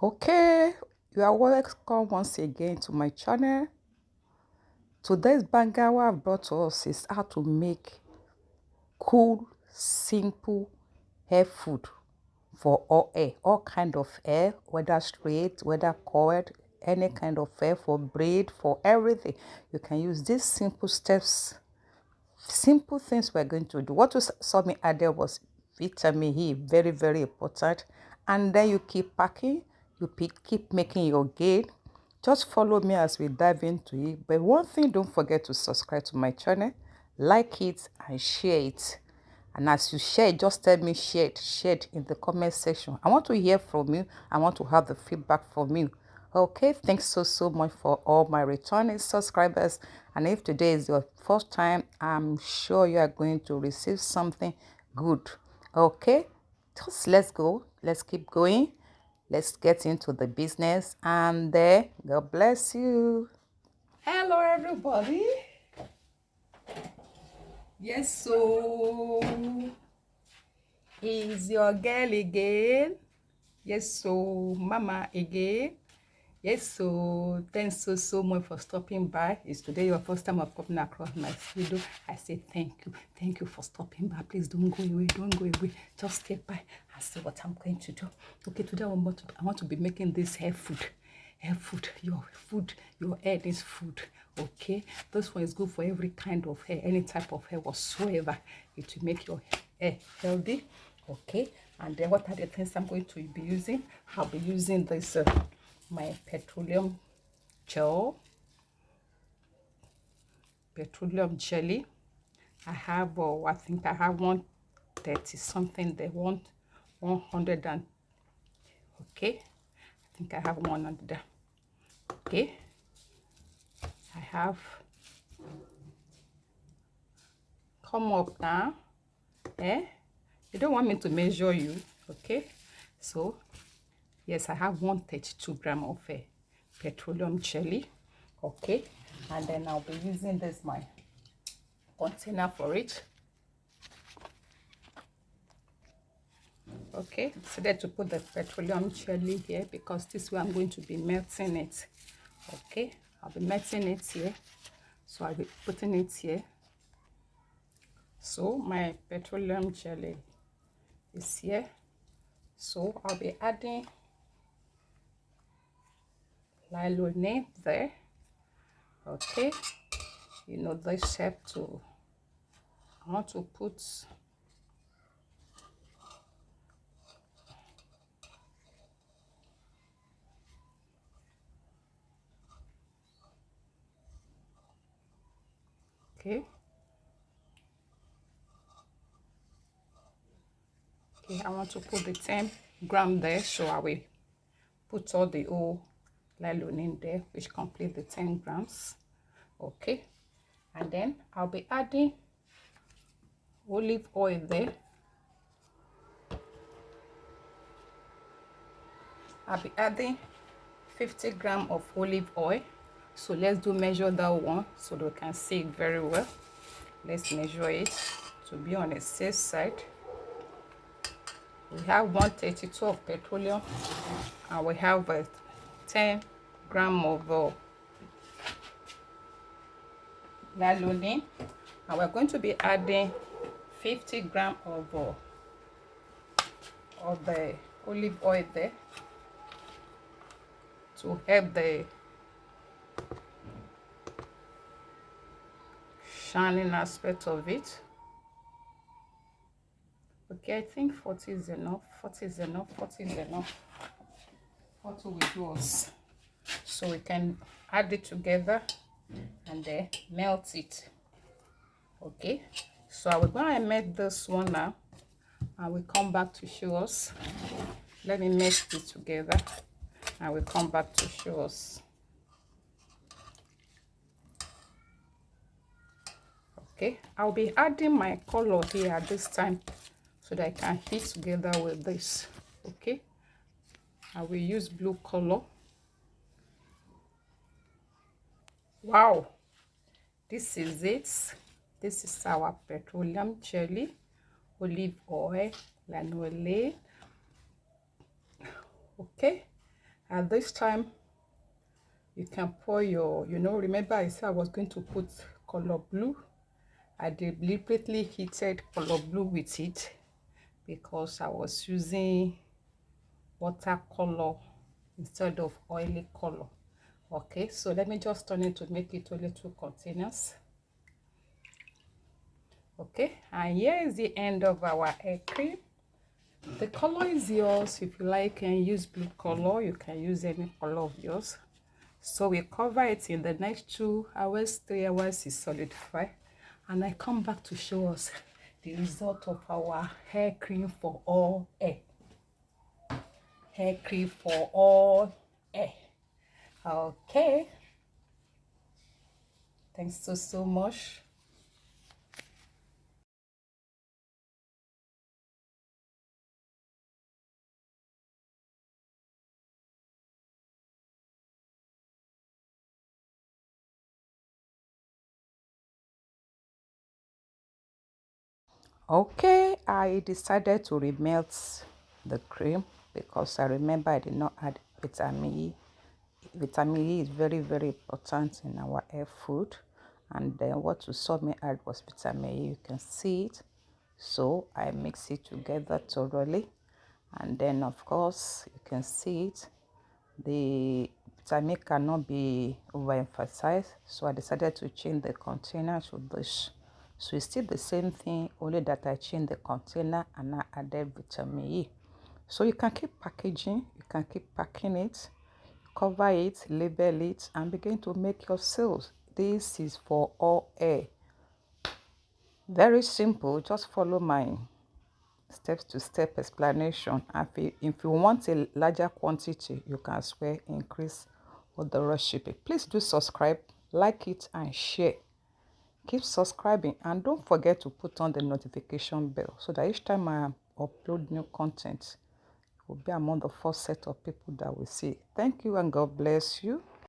Okay, you are welcome once again to my channel. Today's banger what I've brought to us is how to make cool, simple hair food for all hair, all kind of hair, whether straight, whether coiled, any kind of hair, for braid, for everything. You can use these simple steps, simple things we're going to do. What you saw me add there was vitamin E, very, very important. And then you keep packing, keep making your gain. Just follow me as we dive into it. But one thing, don't forget to subscribe to my channel, like it, and share it. And as you share it, just tell me share it in the comment section. I want to hear from you. I want to have the feedback from you. Okay, thanks so much for all my returning subscribers. And if today is your first time, I'm sure you are going to receive something good. Okay, just let's go. Let's keep going. Let's get into the business. And God bless you. Hello, everybody. Yes, so is your girl again. Yes, so Mama again. Yes, so thanks so much for stopping by. Is today your first time of coming across my video? I say thank you for stopping by. Please don't go away, just stay by and see what I'm going to do. Okay, today I want to be making this hair food, your hair is food. Okay, this one is good for every kind of hair, any type of hair whatsoever. It will make your hair healthy. Okay, and then what are the things I'm going to be using? I'll be using this my petroleum jelly. I have I think I have 130 something, they want 100 and okay, I think I have 100. Okay, I have come up now. You don't want me to measure you. Okay, so yes, I have 132 gram of petroleum jelly. Okay, and then I'll be using this my container for it. Okay, decided to put the petroleum jelly here because this way I'm going to be melting it. Okay, I'll be melting it here, so I'll be putting it here. So my petroleum jelly is here, so I'll be adding Glycerine there. Okay, you know this shape to, I want to put okay, I want to put the 10 gram there, so I will put all the whole Glycerine there, which complete the 10 grams. Okay, and then I'll be adding olive oil there. I'll be adding 50 gram of olive oil. So let's measure that one so they can see it very well. Let's measure it to be on the safe side. We have 132 of petroleum, and we have 10 gram of Glycerine, and we're going to be adding 50 gram of the olive oil there to help the shining aspect of it. Okay, I think 40 is enough. 40 is enough. 40 is enough. 40 will do us. So we can add it together and then melt it. Okay, so I will go and melt this one now. I will come back to show us. Let me mix it together. I will come back to show us. Okay, I'll be adding my color here at this time so that I can heat together with this. Okay, I will use blue color. Wow, this is it. This is our petroleum jelly, olive oil, lanolin. Okay, At this time, you can pour your, remember I said I was going to put color blue. I deliberately heated color blue with it because I was using watercolor instead of oily color. Okay, so let me just turn it to make it only 2 containers. Okay, and here is the end of our hair cream. The color is yours. If you like, you can use blue color, you can use any color of yours. So we cover it in the next 2 hours, 3 hours is solidify, and I come back to show us the result of our hair cream for all hair. Hair cream for all hair. Okay, thanks so much. Okay, I decided to remelt the cream because I remember I did not add vitamin E. Vitamin E is very important in our hair food, and then what you saw me add was vitamin E. You can see it. So I mix it together thoroughly, and then of course you can see it. The vitamin cannot be overemphasized, so I decided to change the container to this. So it's still the same thing, only that I changed the container and I added vitamin E. So you can keep packaging, you can keep packing it, cover it, label it, and begin to make your sales. This is for all hair. Very simple, just follow my step-to-step explanation. If you want a larger quantity, you can as well increase the recipe. Please do subscribe, like it, and share. Keep subscribing, and don't forget to put on the notification bell so that each time I upload new content, you will be among the first set of people that will see. Thank you, and God bless you.